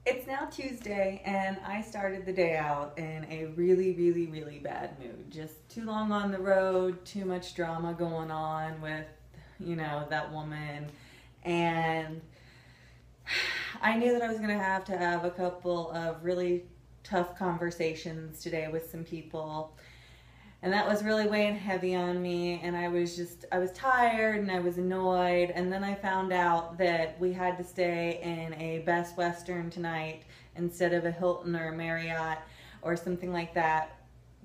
It's now Tuesday, and I started the day out in a really bad mood. Just too long on the road, too much drama going on with, that woman. And I knew that I was going to have a couple of really tough conversations today with some people. And that was really weighing heavy on me, and I was tired and I was annoyed. And then I found out that we had to stay in a Best Western tonight instead of a Hilton or a Marriott or something like that,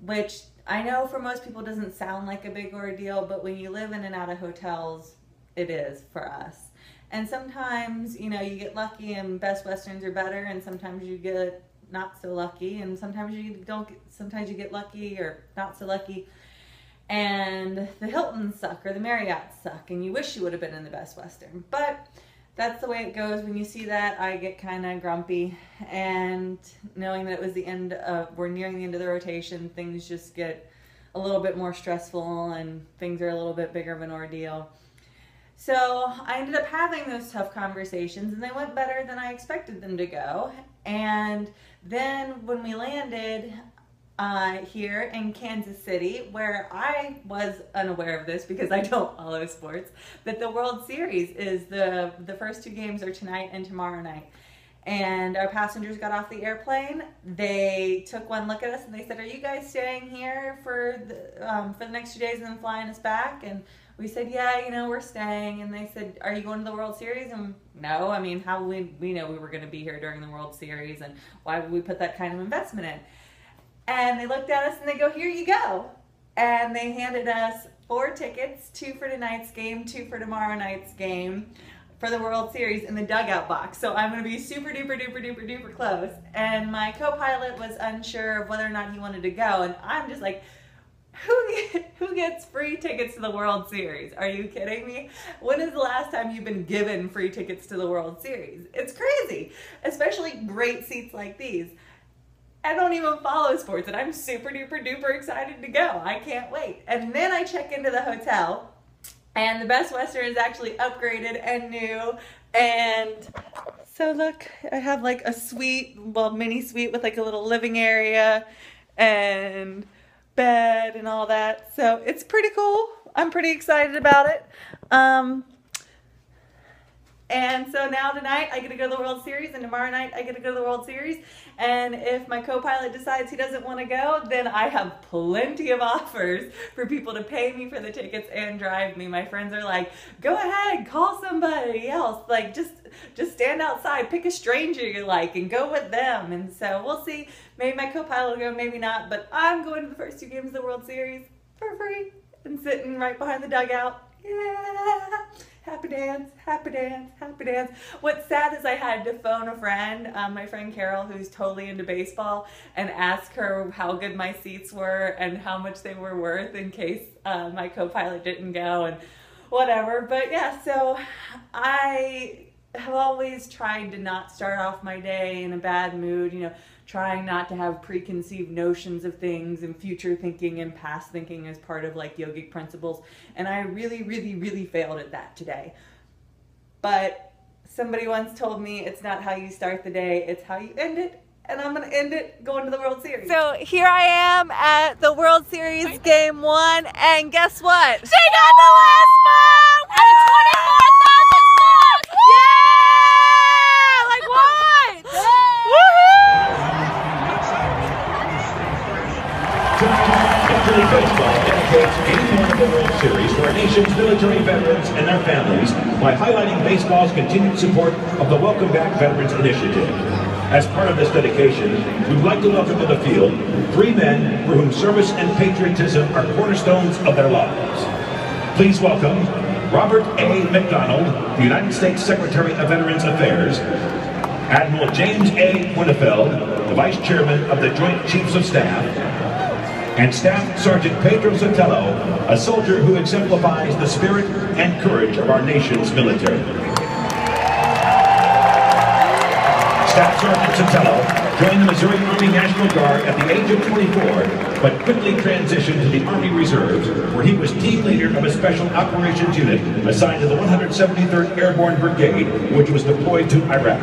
which I know for most people doesn't sound like a big ordeal, but when you live in and out of hotels, it is for us. And sometimes, you get lucky and Best Westerns are better, and sometimes you get not so lucky, and sometimes you get lucky or not so lucky, and the Hiltons suck or the Marriotts suck, and you wish you would have been in the Best Western. But that's the way it goes. When you see that, I get kind of grumpy, and knowing that we're nearing the end of the rotation, things just get a little bit more stressful and things are a little bit bigger of an ordeal. So I ended up having those tough conversations, and they went better than I expected them to go. And then when we landed here in Kansas City, where I was unaware of this because I don't follow sports, that the World Series is the first two games are tonight and tomorrow night. And our passengers got off the airplane. They took one look at us and they said, "Are you guys staying here for the next 2 days and then flying us back?" And we said, "Yeah, we're staying." And they said, "Are you going to the World Series?" And no, I mean, how would we know we were going to be here during the World Series, and why would we put that kind of investment in? And they looked at us and they go, "Here you go." And they handed us 4 tickets, 2 for tonight's game, 2 for tomorrow night's game, for the World Series in the dugout box. So I'm going to be super duper close. And my co-pilot was unsure of whether or not he wanted to go. And I'm just like, who gets free tickets to the World Series? Are you kidding me? When is the last time you've been given free tickets to the World Series? It's crazy, especially great seats like these. I don't even follow sports, and I'm super duper excited to go. I can't wait. And then I check into the hotel, and the Best Western is actually upgraded and new. And so look, I have like a suite, mini suite with like a little living area and bed and all that. So it's pretty cool. I'm pretty excited about it. And so now tonight I get to go to the World Series, and tomorrow night I get to go to the World Series. And if my co-pilot decides he doesn't want to go, then I have plenty of offers for people to pay me for the tickets and drive me. My friends are like, "Go ahead, call somebody else. Like, just stand outside, pick a stranger you like, and go with them." And so we'll see. Maybe my co-pilot will go, maybe not. But I'm going to the first 2 games of the World Series for free and sitting right behind the dugout. Yeah. Happy dance, happy dance, happy dance. What's sad is I had to phone a friend, my friend Carol, who's totally into baseball, and ask her how good my seats were and how much they were worth in case my co-pilot didn't go and whatever. But yeah, so I have always tried to not start off my day in a bad mood, trying not to have preconceived notions of things and future thinking and past thinking as part of like yogic principles. And I really failed at that today. But somebody once told me it's not how you start the day, it's how you end it. And I'm going to end it going to the World Series. So here I am at the World Series Game 1, and guess what? She got the last spot! And 24,000 spots! Yeah! Like what? Major League Baseball dedicates Game 1 of the World Series to our nation's military veterans and their families by highlighting baseball's continued support of the Welcome Back Veterans Initiative. As part of this dedication, we'd like to welcome to the field 3 men for whom service and patriotism are cornerstones of their lives. Please welcome Robert A. McDonald, the United States Secretary of Veterans Affairs, Admiral James A. Winnefeld, the Vice Chairman of the Joint Chiefs of Staff, and Staff Sergeant Pedro Sotelo, a soldier who exemplifies the spirit and courage of our nation's military. Staff Sergeant Sotelo joined the Missouri Army National Guard at the age of 24, but quickly transitioned to the Army Reserves, where he was team leader of a special operations unit assigned to the 173rd Airborne Brigade, which was deployed to Iraq.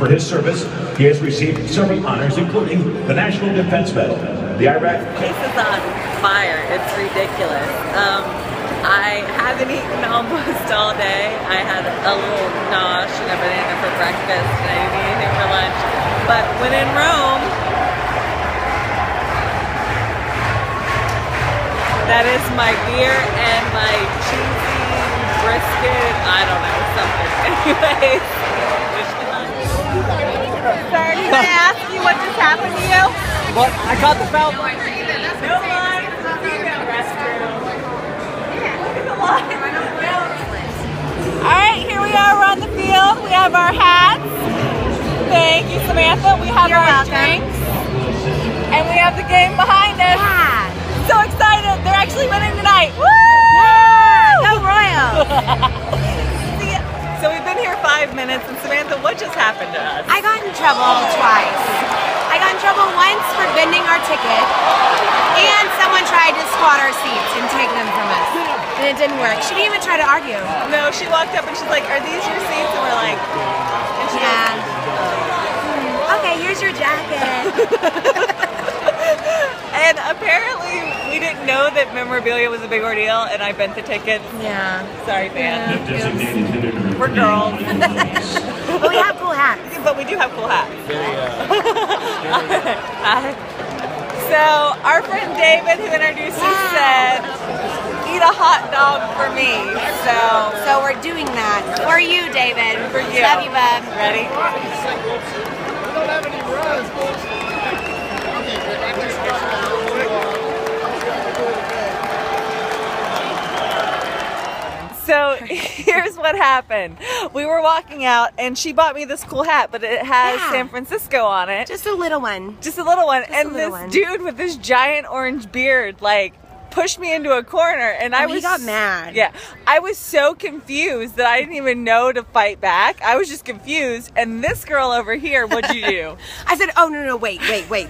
For his service, he has received several honors, including the National Defense Medal, the Iraq... Place is on fire. It's ridiculous. I haven't eaten almost all day. I had a little nosh and a banana for breakfast, and I didn't eat anything for lunch. But when in Rome, that is my beer and my cheesy brisket, I don't know, something. Anyways, wish me luck. Sir, can I ask you what just happened to you? What? I got the belt. No line, female restroom. Alright, here we are, we're on the field. We have our hats. Thank you, Samantha. We have our drinks. And we have the game behind us. Yeah. So excited. They're actually winning tonight. Woo! Yeah! Go Royals! So we've been here 5 minutes, and Samantha, what just happened to us? I got in trouble twice. I got in trouble once for bending our ticket, and someone tried to squat our seats and take them from us. And it didn't work. She didn't even try to argue. No, she walked up and she's like, "Are these your seats?" And we're like, and she yeah. Okay, here's your jacket. And apparently we didn't know that memorabilia was a big ordeal, and I bent the tickets. Yeah. Sorry, fans. Yeah. We're girls. But we have cool hats. But we do have cool hats. So our friend David, who introduced us, said, "Eat a hot dog for me." So we're doing that for you, David. For you. Love you, bub. Ready? We don't have any runs, folks. So here's what happened. We were walking out and she bought me this cool hat, but it has San Francisco on it. Just a little one. Just a little one. Just and a little this one. dude with this giant orange beard, like, pushed me into a corner, and I was... He got mad. Yeah. I was so confused that I didn't even know to fight back. I was just confused. And this girl over here, what'd you do? I said, "Oh, no, wait.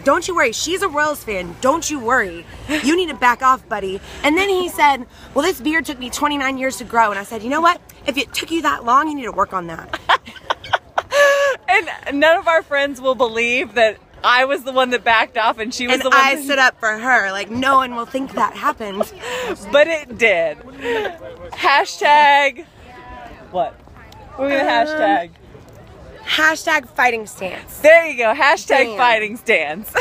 Don't you worry. She's a Royals fan. Don't you worry. You need to back off, buddy." And then he said, "Well, this beard took me 29 years to grow." And I said, "You know what? If it took you that long, you need to work on that." And none of our friends will believe that I was the one that backed off and she was And the one I that... stood up for her. Like, no one will think that happened. But it did. Hashtag... What? What are we gonna hashtag? Hashtag fighting stance. There you go. Hashtag Damn. fighting stance.